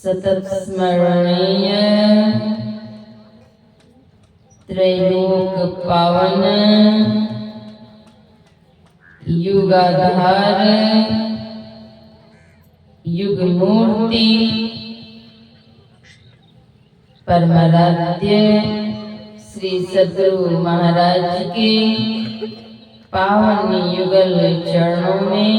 सतत स्मरणीय त्रैलोक पावन युगाधार युग मूर्ति परमाराध्य श्री सद्गुरु महाराज के पावन युगल चरणों में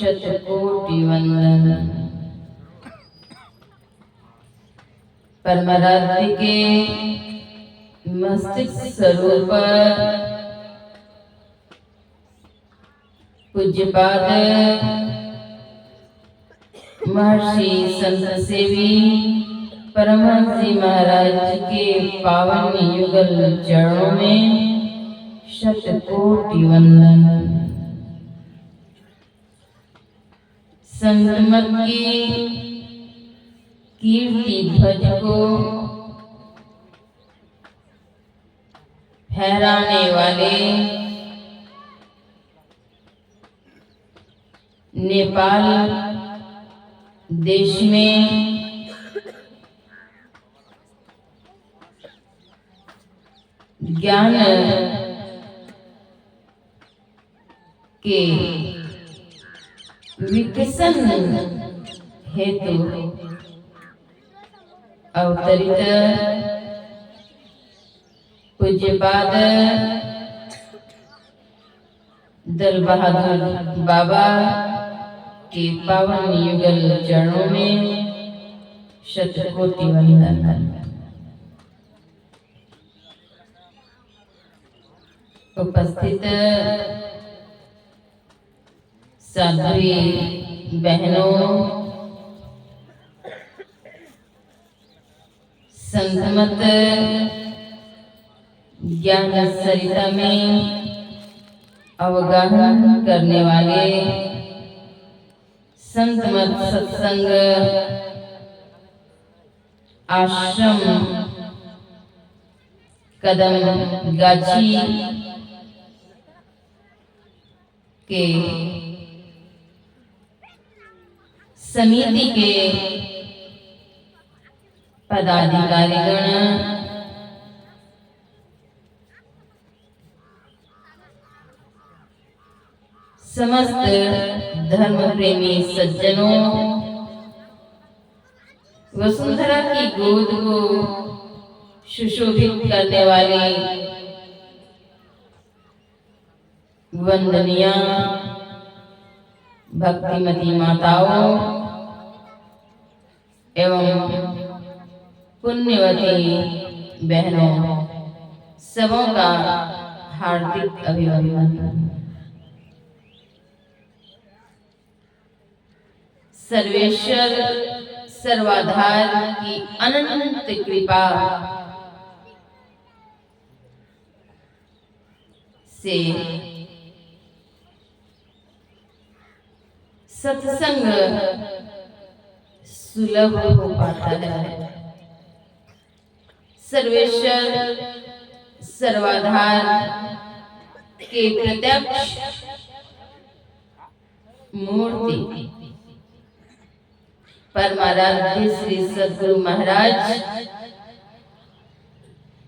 शतकोटि वंदन। परमाराध्य के मस्तिष्क स्वरूप पूज्यपाद महर्षि संत सेवी परमहंस जी महाराज के पावन युगल चरणों में शतकोटि वंदन। संत मत की कीर्ति ध्वज को फहराने वाले नेपाल देश में ज्ञान के विकसन हेतु अवतरित पूज्यपाद दल बहादुर बाबा के पावन युगल चरणों में शतकोटि वंदन। उपस्थित साध्वी बहनों, संतमत ज्ञान सरिता में अवगाहन करने वाले संतमत सत्संग आश्रम कदम गाछी के समिति के पदाधिकारीगण, समस्त धर्म प्रेमी सज्जनों, वसुंधरा की गोद को सुशोभित करने वाली वंदनीय भक्तिमती माताओं एवं पुण्यवती बहनों, सबों का हार्दिक अभिनंदन। सर्वेश्वर सर्वाधार की अनंत कृपा से सत्संग सुलभ हो पाता है। सर्वेश्वर सर्वाधार के प्रत्यक्ष मूर्ति परमाराध्य श्री सद्गुरु महाराज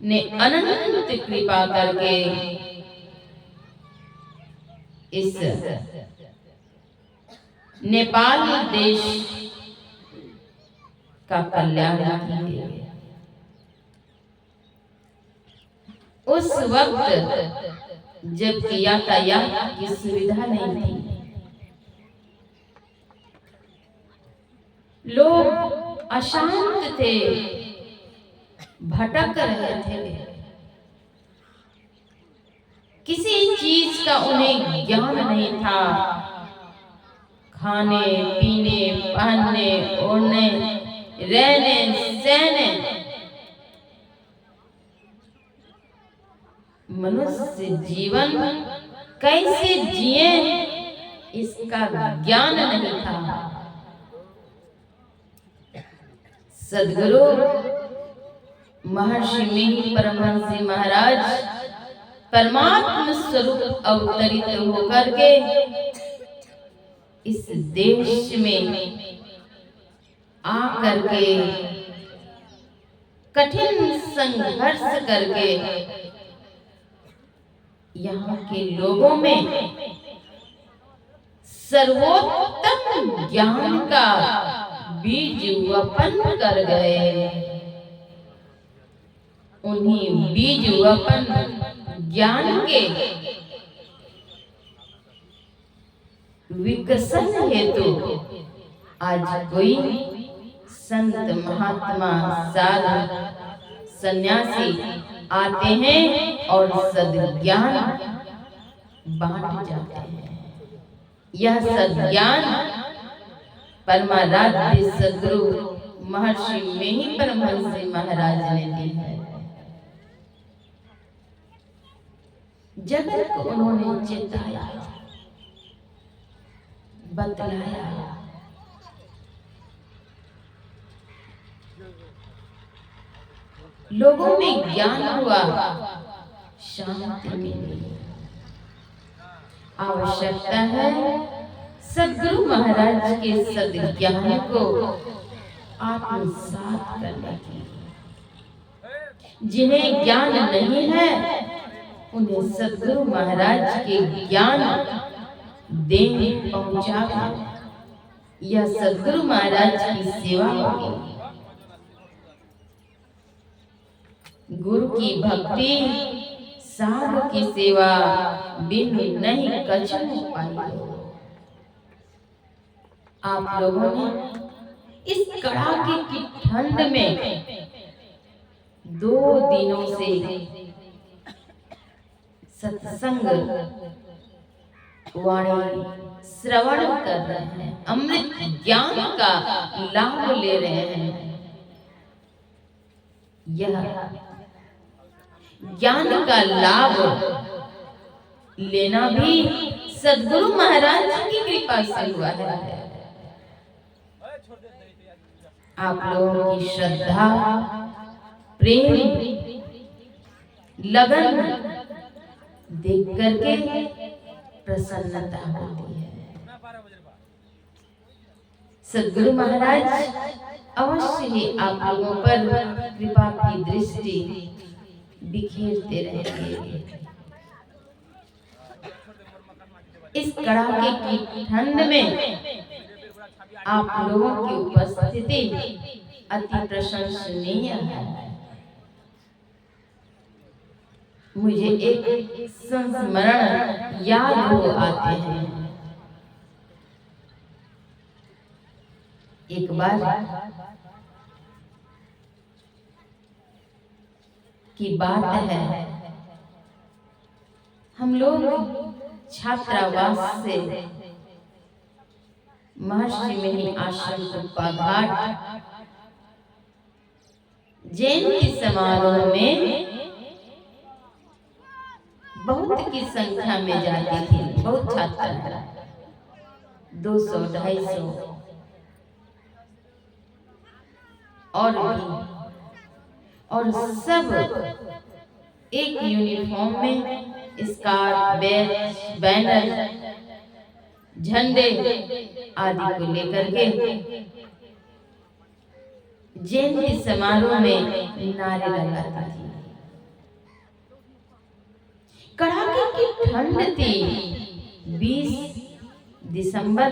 ने अनंत कृपा करके इस नेपाल देश का कल्याण किया। उस वक्त जब यातायात की सुविधा नहीं थी, लोग अशांत थे, भटक रहे थे, किसी चीज का उन्हें ज्ञान नहीं था। खाने पीने, पहनने, ओढ़ने, रहने, सहने, मनुष्य जीवन कैसे जिए इसका ज्ञान नहीं था। सद्गुरु महर्षि मिहि परमहंस जी महाराज परमात्मा स्वरूप अवतरित होकर के इस देश में आकर के कठिन संघर्ष करके यहाँ के लोगों में सर्वोत्तम ज्ञान का बीज वपन कर गए। उन्हीं बीज वपन ज्ञान के विकसन हेतु आज कोई संत महात्मा साधु सन्यासी आते हैं और सद्ज्ञान बांट जाते हैं। यह सद्ज्ञान परमाराध्य सद्गुरु महर्षि मिहि परमहंस जी महाराज ने दी है। जगत को उन्होंने चेताया, बतलाया, लोगों में ज्ञान हुआ, शांति मिली। आवश्यकता है सदगुरु महाराज के सद्ज्ञान को आत्मसात करने की। जिन्हें ज्ञान नहीं है उन्हें सदगुरु महाराज के ज्ञान देने पहुंचा या सदगुरु महाराज की सेवा होगी। गुरु की भक्ति साधु की सेवा बिन नहीं कछु पाई। आप लोगों ने इस कड़ाके की ठंड में 2 दिनों से सत्संग वाणी श्रवण कर रहे हैं, अमृत ज्ञान का लाभ ले रहे हैं। यह ज्ञान का लाभ लेना भी सदगुरु महाराज की कृपा से हुआ है। आप लोगों की श्रद्धा, प्रेम, लगन देख करके प्रसन्नता होती है। सदगुरु महाराज अवश्य ही आप लोगों पर कृपा की दृष्टि बिखेरते रहेंगे। इस कड़ाके की ठंड में आप लोगों की उपस्थिति अति प्रशंसनीय है। मुझे एक संस्मरण याद हो आते हैं। एक बार की बात है, हम लोग छात्रावास से महर्षि मिनी आश्रम कुप्पा घाट जयंती समारोह में बहुत की संख्या में जाती थी। बहुत छात्र, 200, 250 और सब एक यूनिफॉर्म में स्कार्फ, बैच, बैनर, झंडे आदि को लेकर के जयंती समारोह में नारे लगाती थी। कड़ाके की ठंड थी। 20 दिसंबर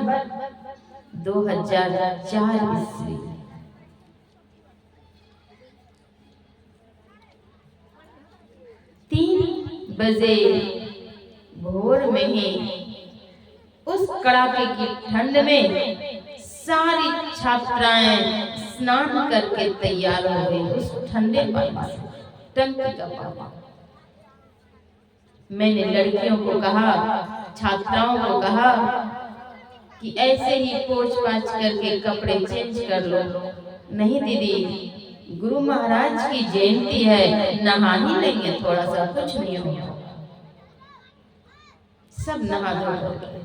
2004 ईस्वी। बजे भोर में ही उस कड़ाके की ठंड में सारी छात्राएं स्नान करके तैयार हो गई। उस ठंडे पानी से, टंकी का पानी। मैंने लड़कियों को कहा, छात्राओं को कहा कि ऐसे ही पोंछ पाछ करके कपड़े चेंज कर लो। नहीं दीदी, गुरु महाराज की जयंती है, नहा ही लेंगे, थोड़ा सा, कुछ नहीं होगा। सब नहा धो कर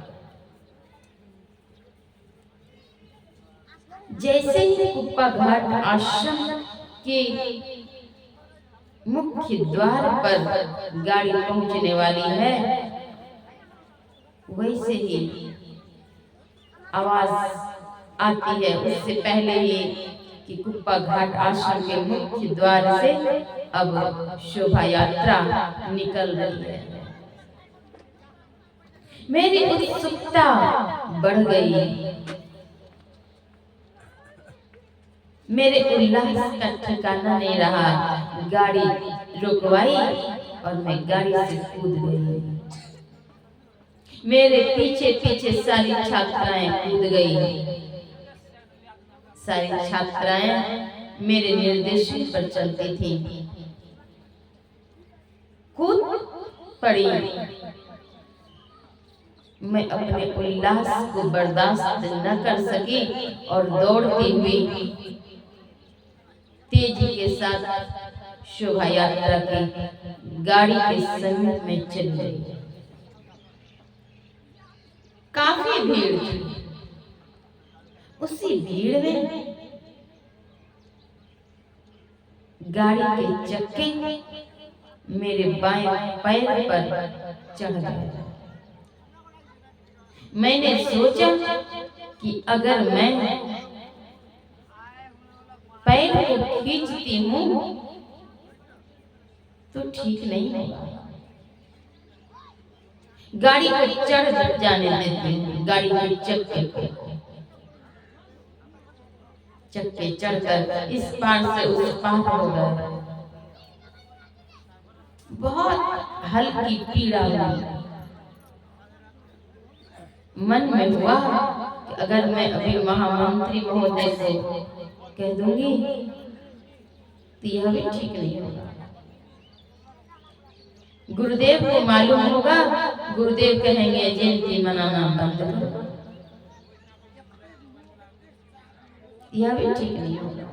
जैसे ही कुप्पा घाट आश्रम के मुख्य द्वार पर गाड़ी पहुंचने वाली है, वैसे ही आवाज आती है उससे पहले ही कि कुप्पा घाट आश्रम के मुख्य द्वार से अब शोभा यात्रा निकल रही है। मेरी उत्सुकता बढ़ गई। मेरे उल्लास का ठिकाना नहीं रहा। गाड़ी रुकवाई और मैं गाड़ी से कूद गई। मेरे पीछे पीछे सारी छात्राएं कूद गई। सारी छात्राएं मेरे निर्देशन पर चलती थी। कूद पड़ी। मैं अपने उल्लास को बर्दाश्त न कर सकी और दौड़ती हुई तेजी के साथ शोभा यात्रा की गाड़ी के समीप में चल गई। काफी भीड़ थी। उसी भीड़ में गाड़ी के चक्के मेरे बाएं पैर पर चढ़ गए। मैंने सोचा कि अगर मैं पैर को खींचती हूँ तो ठीक नहीं होगा। गाड़ी को चढ़ जाने देती हूँ, गाड़ी के चक्के चढ़कर इस पार से उस पार हो गए। बहुत हल्की पीड़ा हुई। मन में हुआ कि अगर मैं अभी महामंत्री महोदय को कह दूंगी तो यह भी ठीक नहीं होगा। गुरुदेव को मालूम होगा, गुरुदेव कहेंगे जयंती मनाना बंद करो, यह भी ठीक नहीं होगा।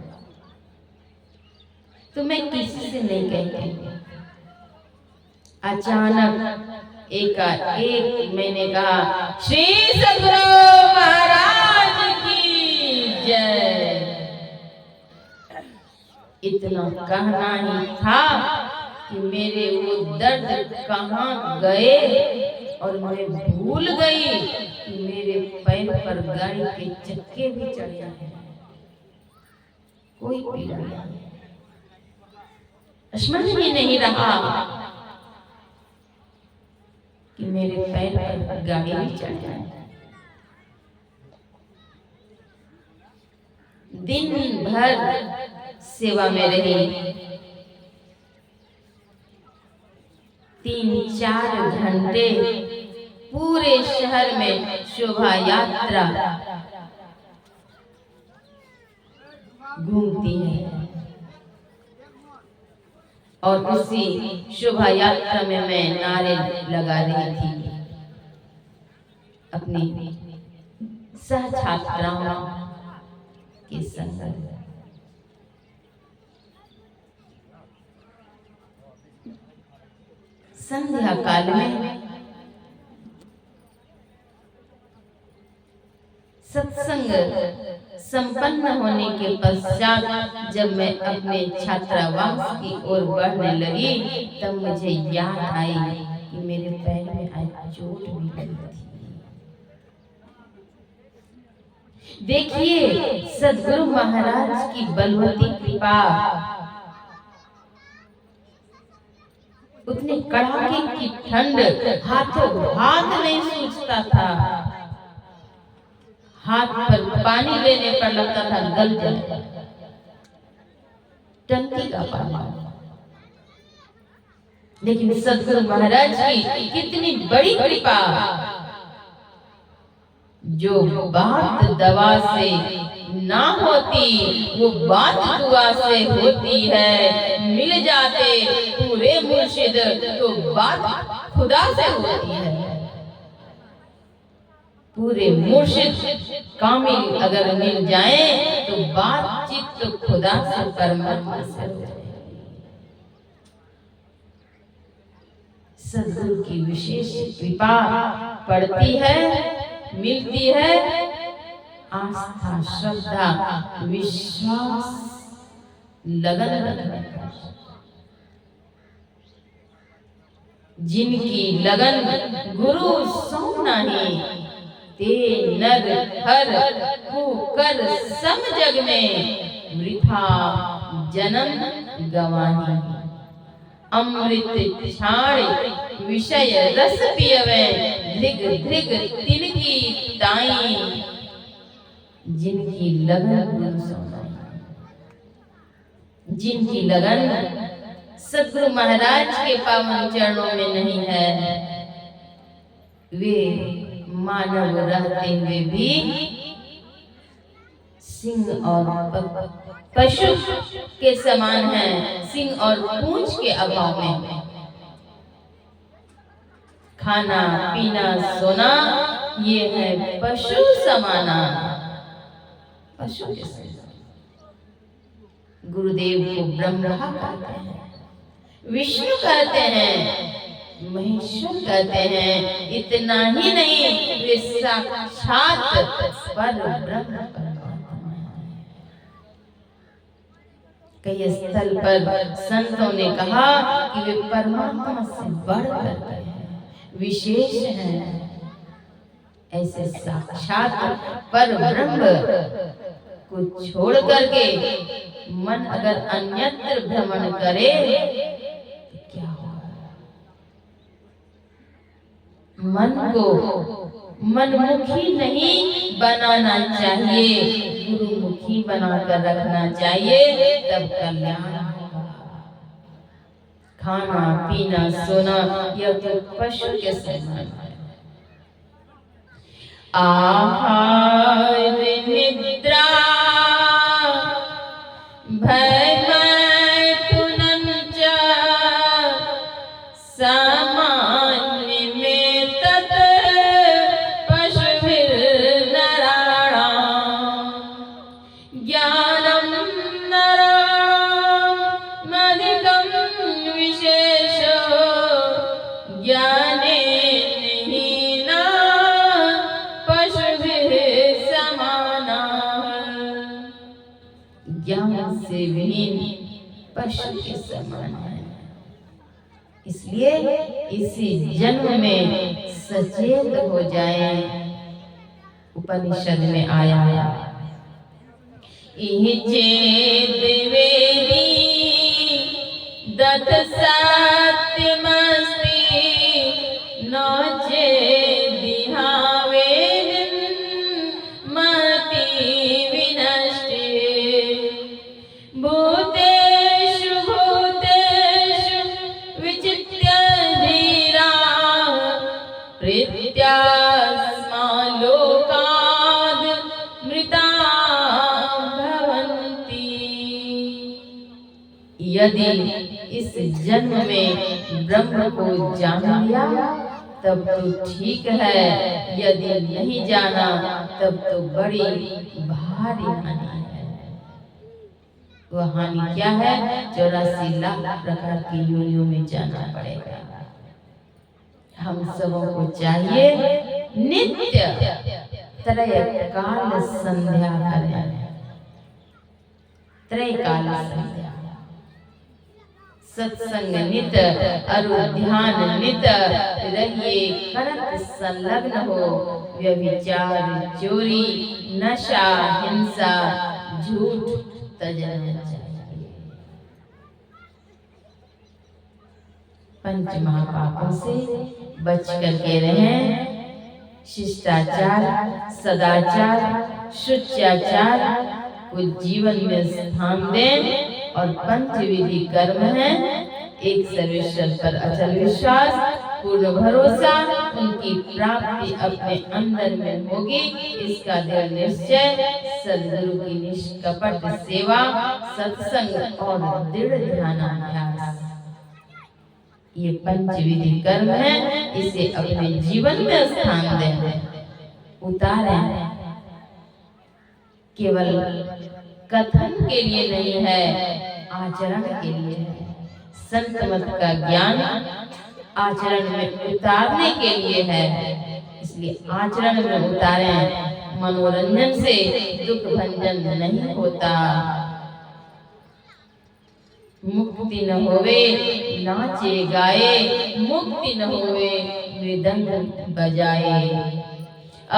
तो मैं किसी से नहीं कहती। अचानक एकाएक मैंने कहा, श्री सद्गुरु महाराज की जय। इतना कहना ही था कि मेरे वो दर्द कहाँ गए और मैं भूल गई कि मेरे पैर पर गाड़ी के चक्के भी चढ़े हैं। कोई पीड़ा नहीं, स्मरण ही नहीं रहा कि मेरे पैर पर गाड़ी भी चढ़ जाए। दिन भर सेवा में रही। 3-4 घंटे पूरे शहर में शोभा यात्रा घूमती है और उसी शोभा यात्रा में मैं नारे लगा रही थी अपनी सहछात्राओं के संग। संध्या काल में सत्संग संपन्न होने के पश्चात जब मैं अपने छात्रावास की ओर बढ़ने लगी तब मुझे याद आई कि मेरे पैर में आज चोट भी लगी थी। देखिए सद्गुरु महाराज की बलवती कृपा। उतने कड़ाके की ठंड, हाथों हाथ नहीं सूझता था, हाथ पर पानी लेने पर लगता था गल जाए, टंकी का पानी। लेकिन सद्गुरु महाराज की कितनी बड़ी कृपा, जो बात दवा से ना होती वो बात दुआ से होती है। मिल जाते पूरे मुर्शिद तो बात खुदा से होती है। पूरे मुर्शिद कामिल अगर मिल जाए तो बातचीत तो खुदा से परमात्मा से हो जाए। सद्गुरु की विशेष कृपा पड़ती है, मिलती है। आस्था, श्रद्धा, विश्वास, लगन रखने का। जिनकी लगन गुरु सो नहीं, ते नर हर कुकर सम जग में वृथा जन्म गवानी। अमृत छाड़ विषय रस पियवे, धिग धिग तिनकी ताई। जिनकी लगन गुरु सो नहीं, जिनकी लगन सद्गुरु महाराज के पावन चरणों में नहीं है, वे मानव रहते हुए भी सिंह और पशु के समान हैं। सिंह और पूंछ के अभाव में खाना पीना सोना ये है पशु समाना। पशु के समान गुरुदेव को ब्रह्मा कहते हैं, विष्णु कहते हैं, महेश्वर कहते हैं। इतना ही नहीं, वे साक्षात परब्रह्म परमात्मा हैं। कई स्थल पर संतों ने कहा कि वे परमात्मा से बढ़कर हैं, विशेष हैं। ऐसे साक्षात पर ब्रह्म को छोड़ करके मन अगर अन्यत्र भ्रमण करे तो क्या होगा? मन को मनमुखी नहीं बनाना चाहिए, गुरुमुखी बनाकर रखना चाहिए, तब कल्याण होगा। खाना पीना सोना यह तो पशु के समान है। आहार निद्रा भय मैथुनं च सामान्य में तत् पशुभिर्नराणाम् ज्ञानं नराणामधिकं विशेषो ज्ञाने हीना पशुभिः समानाः। ज्ञान से विहीन पशु के समान है। इसलिए इसी जन्म में सचेत हो जाए। उपनिषद में आया इहि चेत् वेदी दत्त सत्यमस्ति न चेदिहा वेदिं मति विनष्टे भूतेषु भूतेषु विचित्य धीराः प्रीत्यास्मा लोकाद् मृता भवन्ति। यदि इस जन्म में ब्रह्म को जान लिया तब तो ठीक है, यदि नहीं जाना तब तो बड़ी भारी हानि है। वह हानि क्या है? 84 लाख प्रकार की योनियों में जाना पड़ेगा। हम सबों को चाहिए नित्य त्रयकाल संध्या करें। त्रयकाल संध्या सत्संग नित अरु ध्यान नित रहिए करत संलग्न हो। व्यभिचार चोरी नशा हिंसा झूठ तजना चाहिए। पंच महापापों से बच करके रहें। शिष्टाचार सदाचार शुचाचार को जीवन में स्थान दें। और पंचविधि कर्म है, एक सर्वेश्वर पर अचल विश्वास पूर्ण भरोसा, उनकी प्राप्ति अपने अंदर में होगी इसका दृढ़ निश्चय। सद्गुरु की निष्कपट सेवा सत्संग और दृढ़ ध्यानाभ्यास ये पंचविधि कर्म है। इसे अपने जीवन में स्थान दें, उतारें। केवल कथन के लिए नहीं है, आचरण के लिए है। संत मत का ज्ञान आचरण में उतारने के लिए है। इसलिए आचरण में उतारें। मनोरंजन से दुख भंजन नहीं होता। मुक्ति न होवे नाचे गाए, मुक्ति न होवे मृदंग बजाए।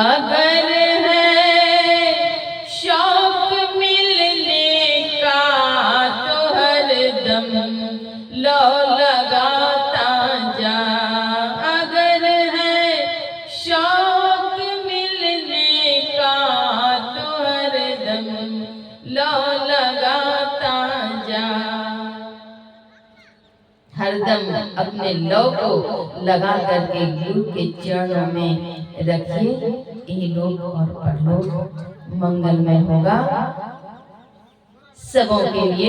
अगर है शौक मिलने का तो हरदम लो लगाता जा। अगर है शौक मिलने का तो हरदम लो लगाता जा। हरदम अपने लौ को लगा करके गुरु के चरणों में रखिए। इहलोक और परलोक मंगलमय होगा सबों के लिए।